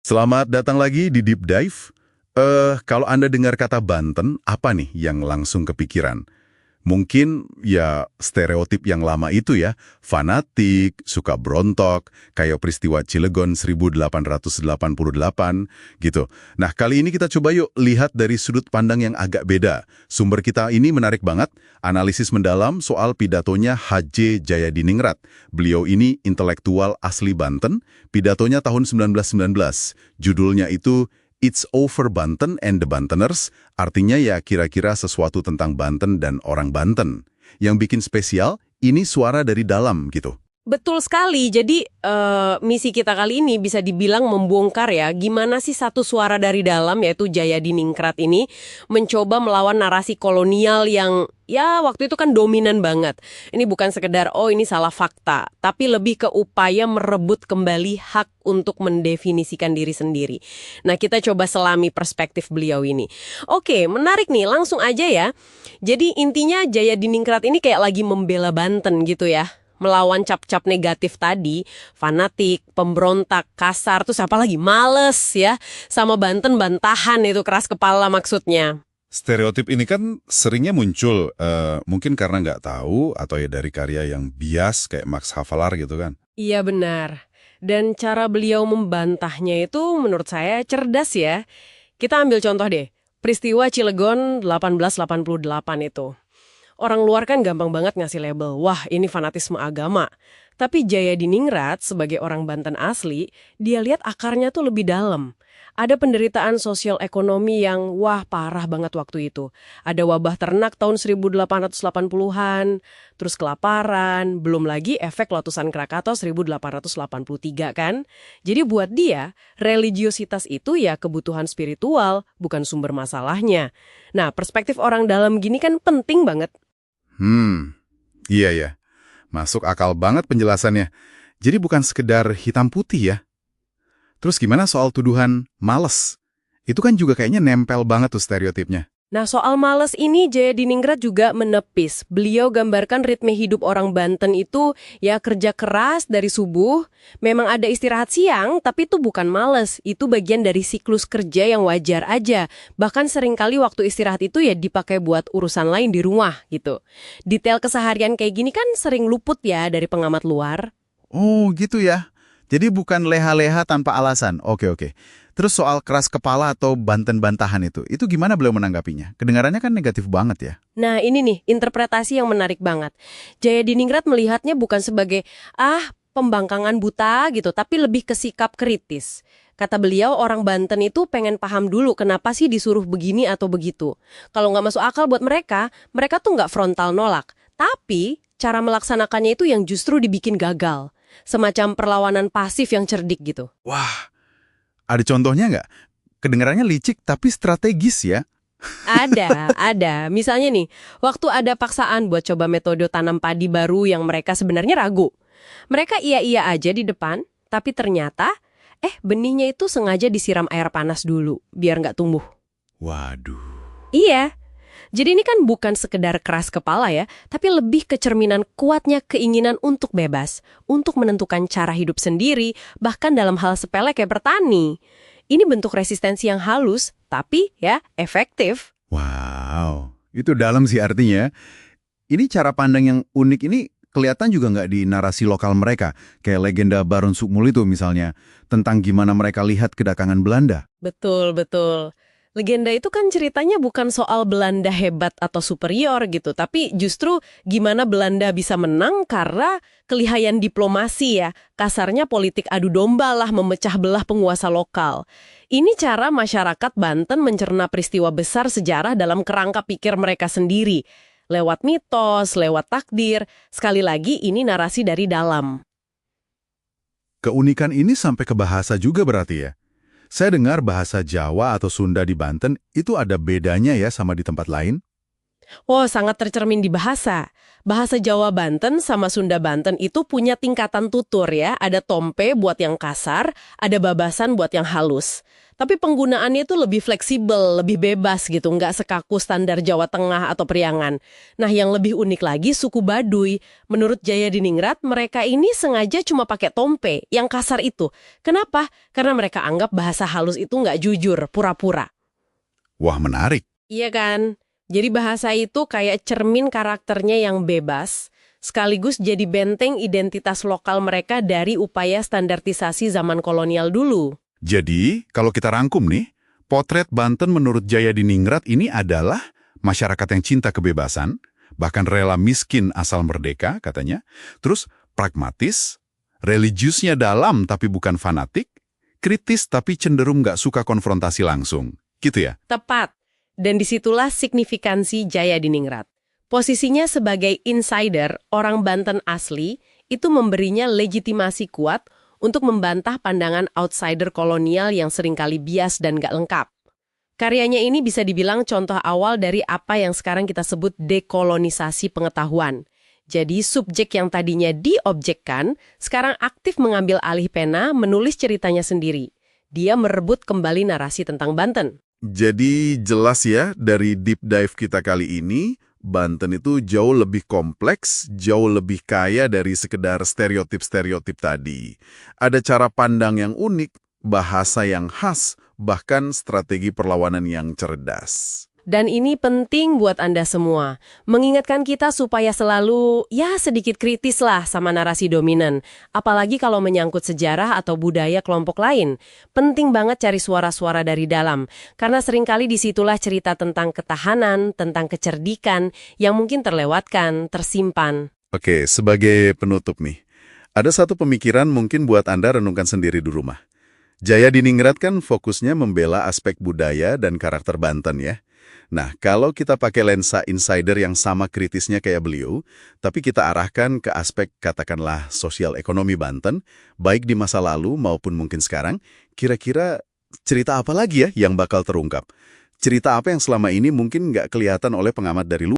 Selamat datang lagi di Deep Dive. Kalau Anda dengar kata Banten, apa nih yang langsung kepikiran? Mungkin ya stereotip yang lama itu ya, fanatik, suka berontok, kayak peristiwa Cilegon 1888 gitu. Nah, kali ini kita coba yuk lihat dari sudut pandang yang agak beda. Sumber kita ini menarik banget, analisis mendalam soal pidatonya H.J. Jayadiningrat. Beliau ini intelektual asli Banten, pidatonya tahun 1919. Judulnya itu It's Over Banten and the Banteners, artinya ya kira-kira sesuatu tentang Banten dan orang Banten. Yang bikin spesial, ini suara dari dalam gitu. Betul sekali. Jadi misi kita kali ini bisa dibilang membongkar ya gimana sih satu suara dari dalam yaitu Jayadiningrat ini mencoba melawan narasi kolonial yang ya waktu itu kan dominan banget. Ini bukan sekedar ini salah fakta, tapi lebih ke upaya merebut kembali hak untuk mendefinisikan diri sendiri. Nah, kita coba selami perspektif beliau ini. Oke, menarik nih, langsung aja ya. Jadi intinya Jayadiningrat ini kayak lagi membela Banten gitu ya. Melawan cap-cap negatif tadi, fanatik, pemberontak, kasar, terus apa lagi, males ya, sama Banten bantahan itu keras kepala maksudnya. Stereotip ini kan seringnya muncul, mungkin karena nggak tahu atau ya dari karya yang bias kayak Max Havelaar gitu kan. Iya benar. Dan cara beliau membantahnya itu menurut saya cerdas ya. Kita ambil contoh deh, peristiwa Cilegon 1888 itu. Orang luar kan gampang banget ngasih label, wah ini fanatisme agama. Tapi Jayadiningrat sebagai orang Banten asli, dia lihat akarnya tuh lebih dalam. Ada penderitaan sosial ekonomi yang wah parah banget waktu itu. Ada wabah ternak tahun 1880-an, terus kelaparan, belum lagi efek letusan Krakatau 1883 kan. Jadi buat dia, religiositas itu ya kebutuhan spiritual, bukan sumber masalahnya. Nah, perspektif orang dalam gini kan penting banget. Iya ya. Masuk akal banget penjelasannya. Jadi bukan sekedar hitam putih ya. Terus gimana soal tuduhan males? Itu kan juga kayaknya nempel banget tuh stereotipnya. Nah, soal males ini Jayadiningrat juga menepis. Beliau gambarkan ritme hidup orang Banten itu ya kerja keras dari subuh. Memang ada istirahat siang, tapi itu bukan males. Itu bagian dari siklus kerja yang wajar aja. Bahkan seringkali waktu istirahat itu ya dipakai buat urusan lain di rumah gitu. Detail keseharian kayak gini kan sering luput ya dari pengamat luar. Oh gitu ya. Jadi bukan leha-leha tanpa alasan. Oke. Terus soal keras kepala atau banten-bantahan itu gimana beliau menanggapinya? Kedengarannya kan negatif banget ya. Nah ini nih, interpretasi yang menarik banget. Jayadiningrat melihatnya bukan sebagai, pembangkangan buta gitu, tapi lebih ke sikap kritis. Kata beliau, orang Banten itu pengen paham dulu kenapa sih disuruh begini atau begitu. Kalau nggak masuk akal buat mereka, mereka tuh nggak frontal nolak. Tapi, cara melaksanakannya itu yang justru dibikin gagal. Semacam perlawanan pasif yang cerdik gitu. Wah, ada contohnya nggak? Kedengarannya licik tapi strategis ya. Ada. Misalnya nih, waktu ada paksaan buat coba metode tanam padi baru yang mereka sebenarnya ragu. Mereka iya-iya aja di depan, tapi ternyata, benihnya itu sengaja disiram air panas dulu, biar nggak tumbuh. Waduh. Iya. Jadi ini kan bukan sekedar keras kepala ya, tapi lebih ke cerminan kuatnya keinginan untuk bebas, untuk menentukan cara hidup sendiri, bahkan dalam hal sepele kayak bertani. Ini bentuk resistensi yang halus, tapi ya efektif. Wow, itu dalam sih artinya. Ini cara pandang yang unik ini kelihatan juga nggak di narasi lokal mereka, kayak legenda Baron Sukmul itu misalnya, tentang gimana mereka lihat kedatangan Belanda. Betul. Legenda itu kan ceritanya bukan soal Belanda hebat atau superior gitu, tapi justru gimana Belanda bisa menang karena kelihayan diplomasi ya, kasarnya politik adu domba lah memecah belah penguasa lokal. Ini cara masyarakat Banten mencerna peristiwa besar sejarah dalam kerangka pikir mereka sendiri. Lewat mitos, lewat takdir, sekali lagi ini narasi dari dalam. Keunikan ini sampai ke bahasa juga berarti ya? Saya dengar bahasa Jawa atau Sunda di Banten itu ada bedanya ya sama di tempat lain? Oh, sangat tercermin di bahasa. Bahasa Jawa Banten sama Sunda Banten itu punya tingkatan tutur ya. Ada tompe buat yang kasar, ada babasan buat yang halus. Tapi penggunaannya itu lebih fleksibel, lebih bebas gitu, nggak sekaku standar Jawa Tengah atau Priangan. Nah, yang lebih unik lagi suku Baduy. Menurut Jayadiningrat, mereka ini sengaja cuma pakai tompe, yang kasar itu. Kenapa? Karena mereka anggap bahasa halus itu nggak jujur, pura-pura. Wah, menarik. Iya kan? Jadi bahasa itu kayak cermin karakternya yang bebas, sekaligus jadi benteng identitas lokal mereka dari upaya standartisasi zaman kolonial dulu. Jadi, kalau kita rangkum nih, potret Banten menurut Jayadiningrat ini adalah masyarakat yang cinta kebebasan, bahkan rela miskin asal merdeka, katanya. Terus pragmatis, religiusnya dalam tapi bukan fanatik, kritis tapi cenderung nggak suka konfrontasi langsung. Gitu ya? Tepat. Dan disitulah signifikansi Jayadiningrat. Posisinya sebagai insider, orang Banten asli, itu memberinya legitimasi kuat untuk membantah pandangan outsider kolonial yang seringkali bias dan gak lengkap. Karyanya ini bisa dibilang contoh awal dari apa yang sekarang kita sebut dekolonisasi pengetahuan. Jadi subjek yang tadinya diobjekkan, sekarang aktif mengambil alih pena, menulis ceritanya sendiri. Dia merebut kembali narasi tentang Banten. Jadi jelas ya, dari deep dive kita kali ini, Banten itu jauh lebih kompleks, jauh lebih kaya dari sekedar stereotip-stereotip tadi. Ada cara pandang yang unik, bahasa yang khas, bahkan strategi perlawanan yang cerdas. Dan ini penting buat Anda semua, mengingatkan kita supaya selalu, sedikit kritis lah sama narasi dominan. Apalagi kalau menyangkut sejarah atau budaya kelompok lain. Penting banget cari suara-suara dari dalam, karena seringkali disitulah cerita tentang ketahanan, tentang kecerdikan, yang mungkin terlewatkan, tersimpan. Oke, sebagai penutup nih, ada satu pemikiran mungkin buat Anda renungkan sendiri di rumah. Jayadiningrat kan fokusnya membela aspek budaya dan karakter Banten ya. Nah, kalau kita pakai lensa insider yang sama kritisnya kayak beliau, tapi kita arahkan ke aspek katakanlah sosial ekonomi Banten, baik di masa lalu maupun mungkin sekarang, kira-kira cerita apa lagi ya yang bakal terungkap? Cerita apa yang selama ini mungkin nggak kelihatan oleh pengamat dari luar?